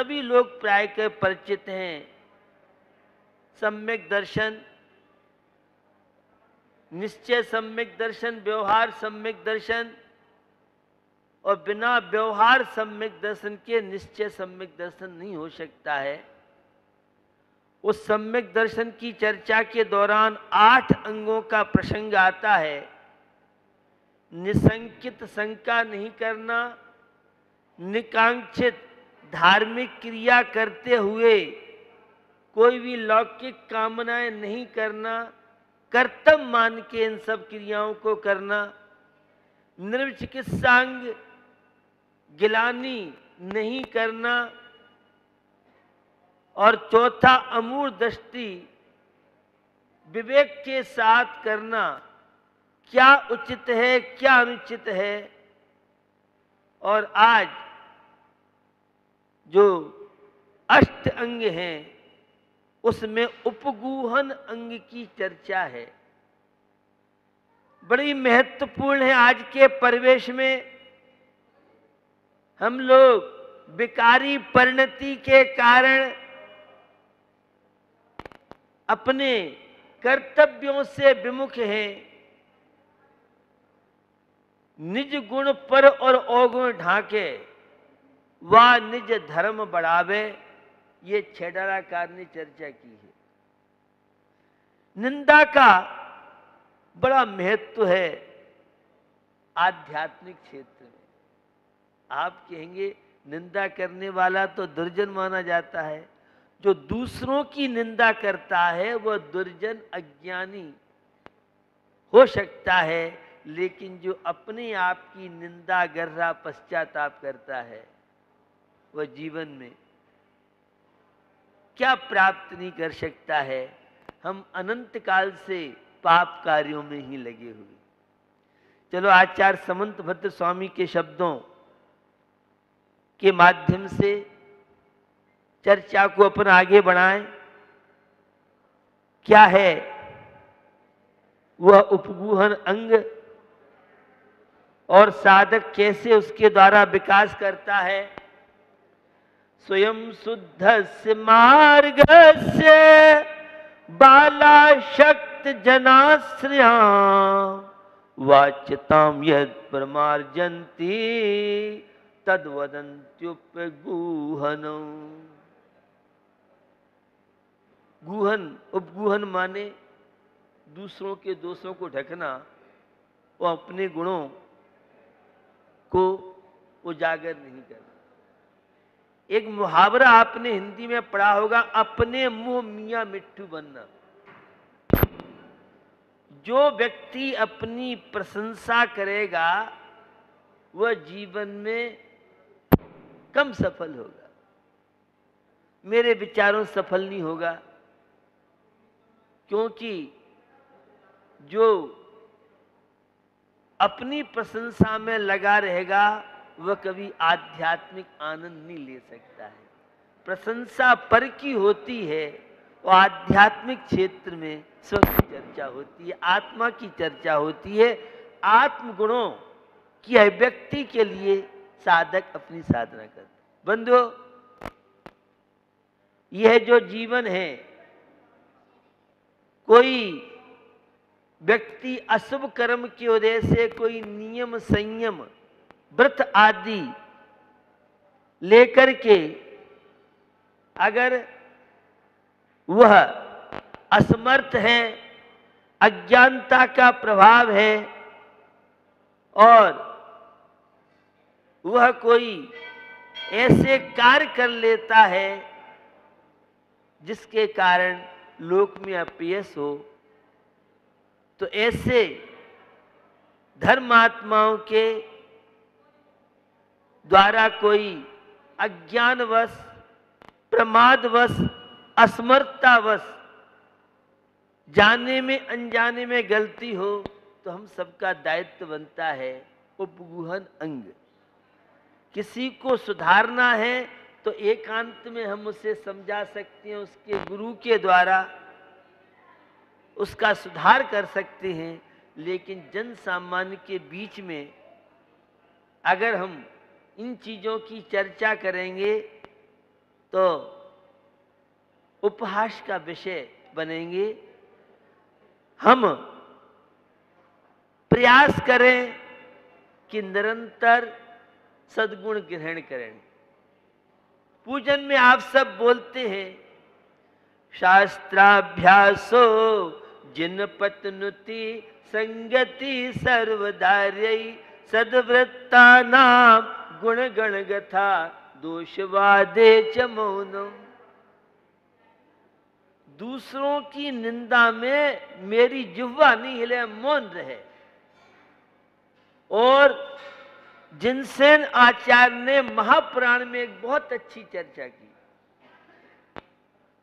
सभी लोग प्राय के परिचित हैं। सम्यक दर्शन, निश्चय सम्यक दर्शन, व्यवहार सम्यक दर्शन, और बिना व्यवहार सम्यक दर्शन के निश्चय सम्यक दर्शन नहीं हो सकता है। उस सम्यक दर्शन की चर्चा के दौरान 8 अंगों का प्रसंग आता है। निसंकित शंका नहीं करना, निकांक्षित धार्मिक क्रिया करते हुए कोई भी लौकिक कामनाएं नहीं करना, कर्तव्य मान के इन सब क्रियाओं को करना, निर्विचिकित्सांग गिलानी नहीं करना, और चौथा अमूढ़ दृष्टि विवेक के साथ करना, क्या उचित है क्या अनुचित है। और आज जो अष्ट अंग हैं उसमें उपगूहन अंग की चर्चा है। बड़ी महत्वपूर्ण है। आज के परिवेश में हम लोग विकारी परिणति के कारण अपने कर्तव्यों से विमुख हैं। निज गुण पर और अवगुण ढांके वा निज धर्म बढ़ावे, ये छेडाराकार ने चर्चा की है। निंदा का बड़ा महत्व है आध्यात्मिक क्षेत्र में। आप कहेंगे निंदा करने वाला तो दुर्जन माना जाता है। जो दूसरों की निंदा करता है वह दुर्जन अज्ञानी हो सकता है, लेकिन जो अपने आप की निंदा गर्रा पश्चाताप करता है वह जीवन में क्या प्राप्त नहीं कर सकता है। हम अनंत काल से पाप कार्यों में ही लगे हुए। चलो आचार्य समंत भद्र स्वामी के शब्दों के माध्यम से चर्चा को अपन आगे बढ़ाएं। क्या है वह उपगूहन अंग और साधक कैसे उसके द्वारा विकास करता है। स्वयं शुद्धस्य मार्गस्य बाला शक्त जनाश्रया वाच्यताम यद परमार्जन्ति तद्वदन्त्युपगूहनम्। गूहन, उपगूहन माने दूसरों के दोषों को ढकना और अपने गुणों को उजागर नहीं करना। एक मुहावरा आपने हिंदी में पढ़ा होगा, अपने मुंह मियां मिट्ठू बनना। जो व्यक्ति अपनी प्रशंसा करेगा वह जीवन में कम सफल होगा, मेरे विचारों सफल नहीं होगा। क्योंकि जो अपनी प्रशंसा में लगा रहेगा वह कभी आध्यात्मिक आनंद नहीं ले सकता है। प्रशंसा पर की होती है और आध्यात्मिक क्षेत्र में स्व की चर्चा होती है, आत्मा की चर्चा होती है। आत्मगुणों की अभिव्यक्ति के लिए साधक अपनी साधना करता है। बंधुओं, यह जो जीवन है, कोई व्यक्ति अशुभ कर्म की वजह से कोई नियम संयम व्रत आदि लेकर के अगर वह असमर्थ है, अज्ञानता का प्रभाव है और वह कोई ऐसे कार्य कर लेता है जिसके कारण लोक में अपयश हो, तो ऐसे धर्मात्माओं के द्वारा कोई अज्ञानवश, प्रमादवश, असमर्थतावश जाने में अनजाने में गलती हो तो हम सबका दायित्व बनता है उपगूहन अंग। किसी को सुधारना है तो एकांत में हम उसे समझा सकते हैं, उसके गुरु के द्वारा उसका सुधार कर सकते हैं। लेकिन जन सामान्य के बीच में अगर हम इन चीजों की चर्चा करेंगे तो उपहास का विषय बनेंगे। हम प्रयास करें कि निरंतर सद्गुण ग्रहण करें। पूजन में आप सब बोलते हैं, शास्त्राभ्यासो जिन पतनुति संगति सर्वदार्यई सद्वृत्ता नाम गुण गण गथा दोषवादे च मौनम। दूसरों की निंदा में मेरी जिह्वा नहीं हिले, मौन रहे। और जिनसेन आचार्य ने महापुराण में एक बहुत अच्छी चर्चा की,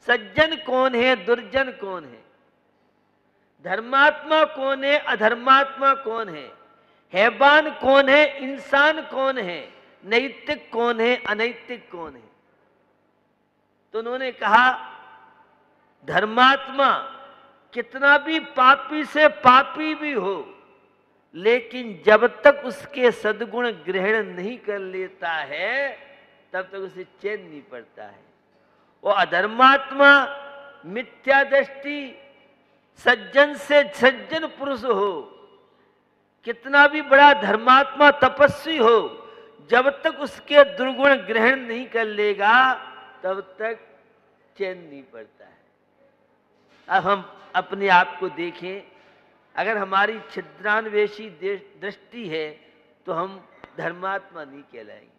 सज्जन कौन है, दुर्जन कौन है, धर्मात्मा कौन है, अधर्मात्मा कौन है, हैवान कौन है, इंसान कौन है, नैतिक कौन है, अनैतिक कौन है। तो उन्होंने कहा धर्मात्मा कितना भी पापी से पापी भी हो, लेकिन जब तक उसके सद्गुण ग्रहण नहीं कर लेता है तब तक उसे चैन नहीं पड़ता है। वो अधर्मात्मा मिथ्या दृष्टि सज्जन से सज्जन पुरुष हो, कितना भी बड़ा धर्मात्मा तपस्वी हो, जब तक उसके दुर्गुण ग्रहण नहीं कर लेगा तब तक चैन नहीं पड़ता है। अब हम अपने आप को देखें, अगर हमारी छिद्रान्वेषी दृष्टि है तो हम धर्मात्मा नहीं कहलाएंगे,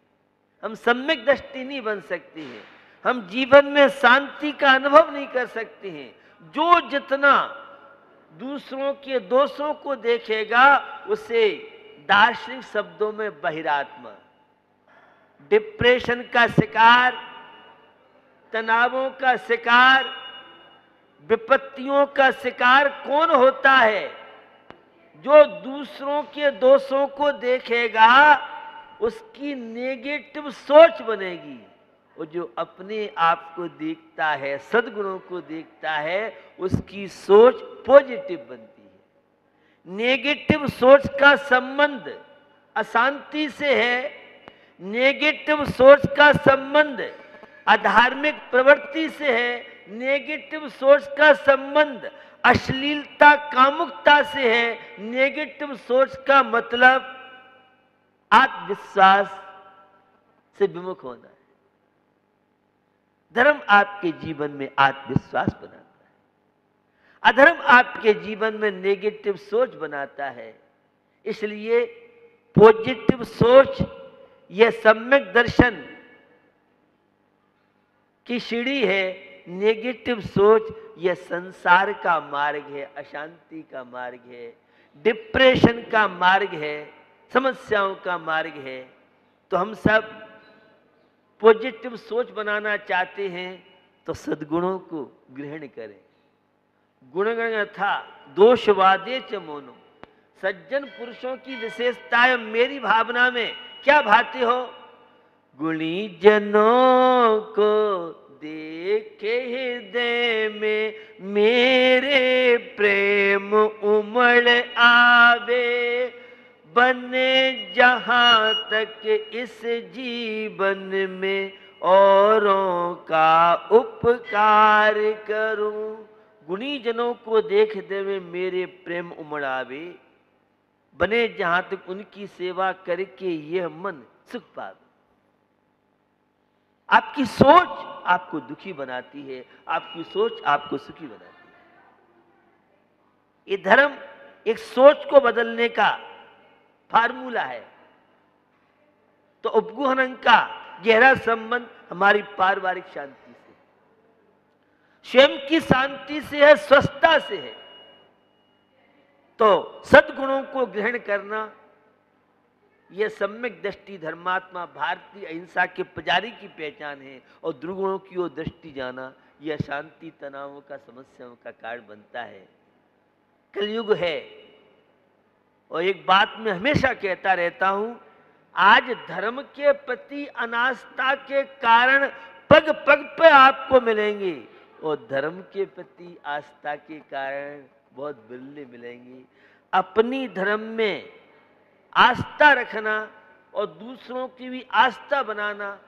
हम सम्यक दृष्टि नहीं बन सकते हैं, हम जीवन में शांति का अनुभव नहीं कर सकते हैं। जो जितना दूसरों के दोषों को देखेगा उसे दार्शनिक शब्दों में बहिरात्मा, डिप्रेशन का शिकार, तनावों का शिकार, विपत्तियों का शिकार कौन होता है? जो दूसरों के दोषों को देखेगा उसकी नेगेटिव सोच बनेगी, और जो अपने आप को देखता है, सद्गुणों को देखता है, उसकी सोच पॉजिटिव बनती है। नेगेटिव सोच का संबंध अशांति से है, नेगेटिव सोच का संबंध अधार्मिक प्रवृत्ति से है, नेगेटिव सोच का संबंध अश्लीलता कामुकता से है, नेगेटिव सोच का मतलब आत्मविश्वास से विमुख होना है। धर्म आपके जीवन में आत्मविश्वास बनाता है, अधर्म आपके जीवन में नेगेटिव सोच बनाता है। इसलिए पॉजिटिव सोच यह सम्यक दर्शन की सीढ़ी है, नेगेटिव सोच यह संसार का मार्ग है, अशांति का मार्ग है, डिप्रेशन का मार्ग है, समस्याओं का मार्ग है। तो हम सब पॉजिटिव सोच बनाना चाहते हैं तो सद्गुणों को ग्रहण करें। गुणगण था दोषवादे च मौनम। सज्जन पुरुषों की विशेषताएं मेरी भावना में क्या भाती हो? गुणी जनों को देखे हृदय में मेरे प्रेम उमड़ आवे, बने जहां तक इस जीवन में औरों का उपकार करूं। गुणी जनों को देख हृदय में मेरे प्रेम उमड़ आवे, बने जहां तक उनकी सेवा करके यह मन सुख पावे। आपकी सोच आपको दुखी बनाती है, आपकी सोच आपको सुखी बनाती है। ये धर्म एक सोच को बदलने का फार्मूला है। तो उपगुहन का गहरा संबंध हमारी पारिवारिक शांति से, स्वयं की शांति से है, स्वस्थता से है। तो सद्गुणों को ग्रहण करना यह सम्यक दृष्टि धर्मात्मा भारतीय अहिंसा के पुजारी की पहचान है। और दुर्गुणों की ओर दृष्टि जाना यह शांति तनावों का समस्याओं का कारण बनता है। कलयुग है। और एक बात मैं हमेशा कहता रहता हूं, आज धर्म के प्रति अनास्था के कारण पग पग पे आपको मिलेंगे, और धर्म के प्रति आस्था के कारण बहुत बिरले मिलेंगे। अपनी धर्म में आस्था रखना और दूसरों की भी आस्था बनाना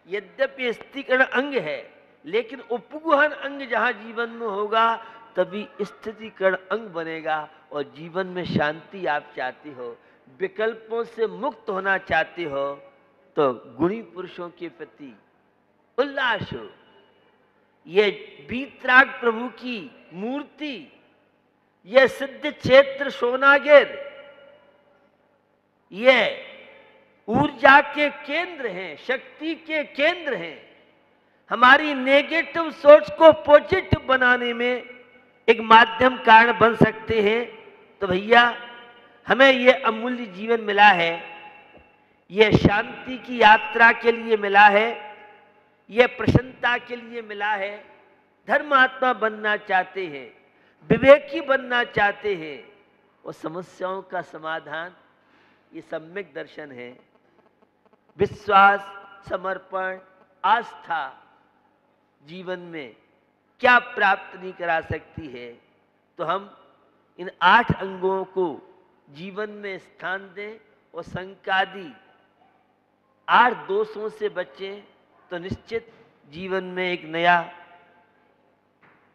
यद्यपि स्थितीकरण अंग है, लेकिन उपगुहन अंग जहां जीवन में होगा तभी स्थितीकरण अंग बनेगा। और जीवन में शांति आप चाहते हो, विकल्पों से मुक्त होना चाहते हो, तो गुणी पुरुषों के प्रति उल्लास हो। ये वीतराग प्रभु की मूर्ति, यह सिद्ध क्षेत्र सोनागिर, ये ऊर्जा के केंद्र हैं, शक्ति के केंद्र हैं। हमारी नेगेटिव सोच को पॉजिटिव बनाने में एक माध्यम कारण बन सकते हैं। तो भैया हमें यह अमूल्य जीवन मिला है, यह शांति की यात्रा के लिए मिला है, यह प्रसन्नता के लिए मिला है। धर्मात्मा बनना चाहते हैं, विवेकी बनना चाहते हैं, और समस्याओं का समाधान ये सम्यक दर्शन है। विश्वास, समर्पण, आस्था जीवन में क्या प्राप्त नहीं करा सकती है। तो हम इन 8 अंगों को जीवन में स्थान दें और संकादी 8 दोषों से बचें, तो निश्चित जीवन में एक नया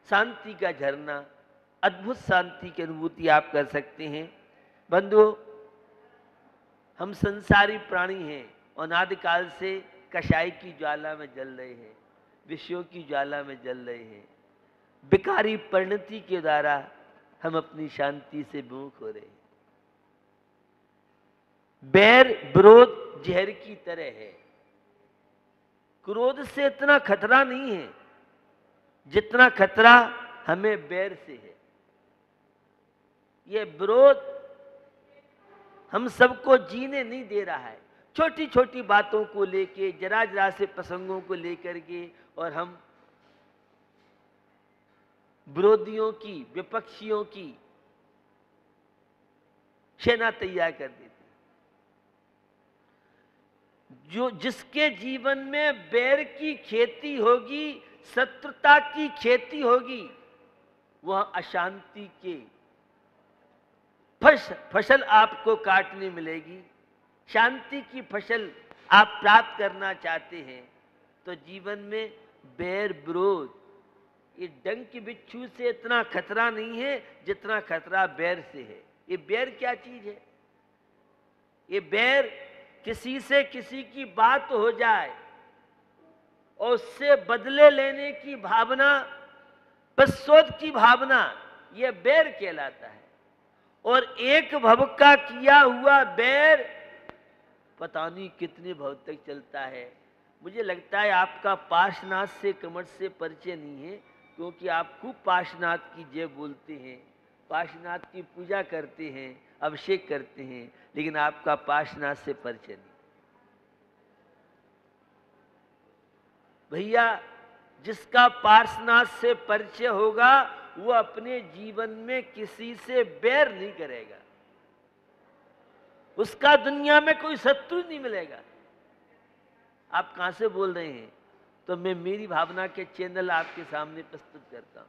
शांति का झरना, अद्भुत शांति की अनुभूति आप कर सकते हैं। बंधुओं, हम संसारी प्राणी हैं और अनादिकाल से कषाय की ज्वाला में जल रहे हैं, विषयों की ज्वाला में जल रहे हैं। विकारी परिणति के द्वारा हम अपनी शांति से विमुख हो रहे हैं। बैर विरोध जहर की तरह है। क्रोध से इतना खतरा नहीं है जितना खतरा हमें बैर से है। यह विरोध हम सबको जीने नहीं दे रहा है। छोटी छोटी बातों को लेके, जरा जरा से प्रसंगों को लेकर के, और हम विरोधियों की, विपक्षियों की सेना तैयार कर देते। जो जिसके जीवन में बैर की खेती होगी, शत्रुता की खेती होगी, वह अशांति के फसल आपको काटने मिलेगी। शांति की फसल आप प्राप्त करना चाहते हैं तो जीवन में बैर विरोध, ये डंक बिच्छू से इतना खतरा नहीं है जितना खतरा बैर से है। ये बैर क्या चीज है? ये बैर किसी से किसी की बात हो जाए और उससे बदले लेने की भावना, प्रतिशोध की भावना, यह बैर कहलाता है। और एक भव का किया हुआ बैर पता नहीं कितने भव तक चलता है। मुझे लगता है आपका पार्श्वनाथ से कमर से परिचय नहीं है, क्योंकि आप खूब पार्श्वनाथ की जय बोलते हैं, पार्श्वनाथ की पूजा करते हैं, अभिषेक करते हैं, लेकिन आपका पार्श्वनाथ से परिचय नहीं। भैया, जिसका पार्श्वनाथ से परिचय होगा वो अपने जीवन में किसी से बैर नहीं करेगा, उसका दुनिया में कोई शत्रु नहीं मिलेगा। आप कहां से बोल रहे हैं? तो मैं मेरी भावना के चैनल आपके सामने प्रस्तुत करता हूं।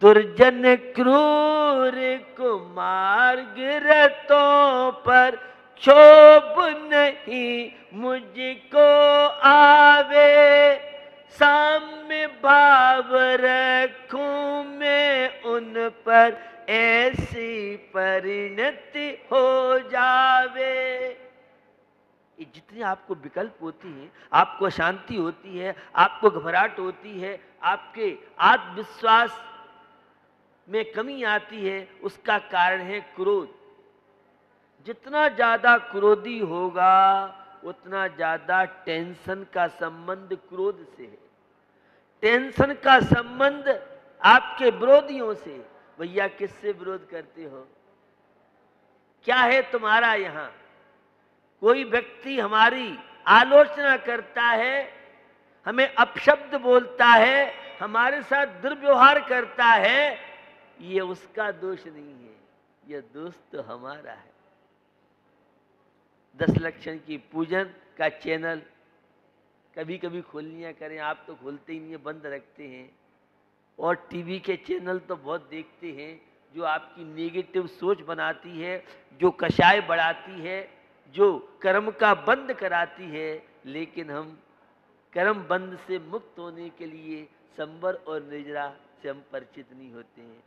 दुर्जन क्रूर कुमार्ग रतों पर क्षोभ नहीं मुझको आवे, साम्य भाव रखूं मैं उन पर ऐसी परिणति हो जावे। ये जितनी आपको विकल्प होती है, आपको शांति होती है, आपको घबराहट होती है, आपके आत्मविश्वास में कमी आती है, उसका कारण है क्रोध। जितना ज्यादा क्रोधी होगा उतना ज्यादा टेंशन का संबंध क्रोध से है। टेंशन का संबंध आपके विरोधियों से। भैया, किससे विरोध करते हो? क्या है तुम्हारा यहां? कोई व्यक्ति हमारी आलोचना करता है, हमें अपशब्द बोलता है, हमारे साथ दुर्व्यवहार करता है, ये उसका दोष नहीं है, यह दोष तो हमारा है। 10 लक्षण की पूजन का चैनल कभी कभी खोल लिया करें। आप तो खोलते ही नहीं, बंद रखते हैं। और टीवी के चैनल तो बहुत देखते हैं जो आपकी नेगेटिव सोच बनाती है, जो कषाय बढ़ाती है, जो कर्म का बंद कराती है। लेकिन हम कर्म बंध से मुक्त होने के लिए संवर और निर्जरा से हम परिचित नहीं होते हैं।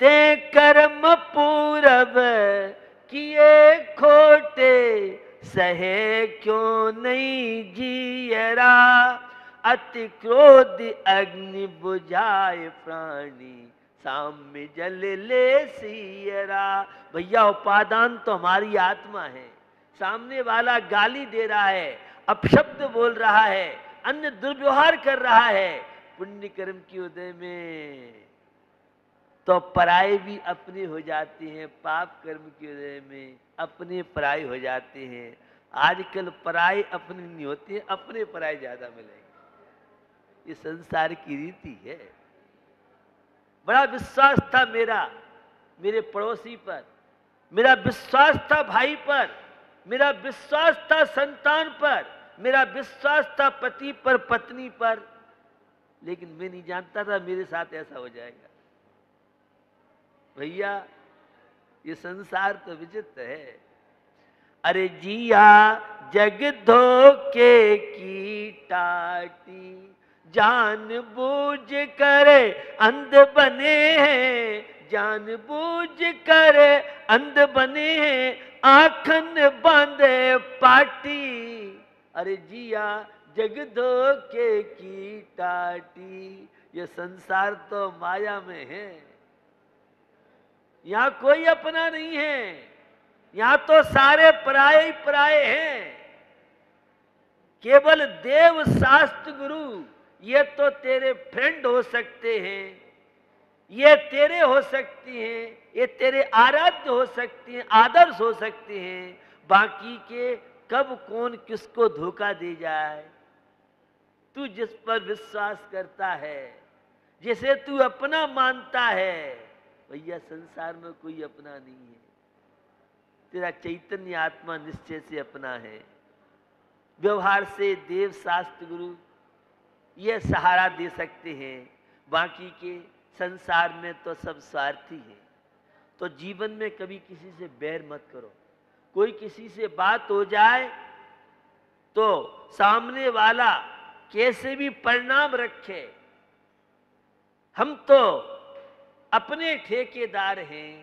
ते कर्म पूरब किए खोटे, सहे क्यों नहीं जियरा, अति क्रोध अग्नि बुझाए प्राणी, साम्य जल ले सियरा। भैया उपादान तो हमारी आत्मा है, सामने वाला गाली दे रहा है, अपशब्द बोल रहा है, अन्य दुर्व्यवहार कर रहा है, पुण्य कर्म की उदय में तो पराये भी अपने हो जाते हैं, पाप कर्म के उदय में अपने पराये हो जाते हैं। आजकल पराये अपने नहीं होते हैं, अपने पराये ज्यादा मिलेंगे। ये संसार की रीति है। बड़ा विश्वास था मेरा मेरे पड़ोसी पर, मेरा विश्वास था भाई पर, मेरा विश्वास था संतान पर, मेरा विश्वास था पति पर, पत्नी पर, लेकिन मैं नहीं जानता था मेरे साथ ऐसा हो जाएगा। भैया ये संसार तो विचित्र है। अरे जिया जग धोखे की टाटी, जान बूझ कर अंध बने हैं, जान बूझ कर अंध बने हैं, आंखन बांधे पाटी। अरे जिया जग धोखे की टाटी, ये संसार तो माया में है, यहां कोई अपना नहीं है, यहां तो सारे पराये ही पराये हैं। केवल देव शास्त्र गुरु ये तो तेरे फ्रेंड हो सकते हैं, ये तेरे हो सकते हैं, ये तेरे आराध्य हो सकते हैं, आदर्श हो सकते हैं। बाकी के कब कौन किसको धोखा दे जाए। तू जिस पर विश्वास करता है, जिसे तू अपना मानता है, भैया संसार में कोई अपना नहीं है। तेरा चैतन्य आत्मा निश्चय से अपना है। व्यवहार से देव शास्त्र गुरु ये सहारा दे सकते हैं, बाकी के संसार में तो सब स्वार्थी है। तो जीवन में कभी किसी से बैर मत करो। कोई किसी से बात हो जाए तो सामने वाला कैसे भी परिणाम रखे, हम तो अपने ठेकेदार हैं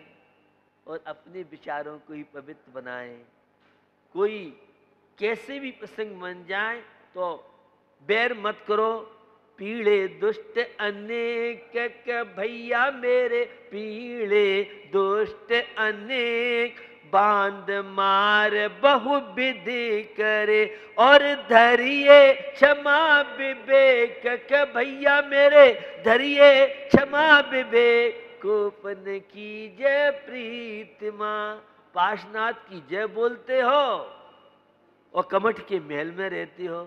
और अपने विचारों को ही पवित्र बनाएं। कोई कैसे भी प्रसंग बन जाए तो बैर मत करो। पीड़े दुष्ट अनेक भैया मेरे, पीड़े दुष्ट अनेक, बांध मार बहु विधि करे, और धरिए क्षमा विवेक के भैया मेरे, धरिए क्षमा विवेक, कोपन की जय प्रीतिमा। पार्श्वनाथ की जय बोलते हो और कमठ के महल में रहते हो।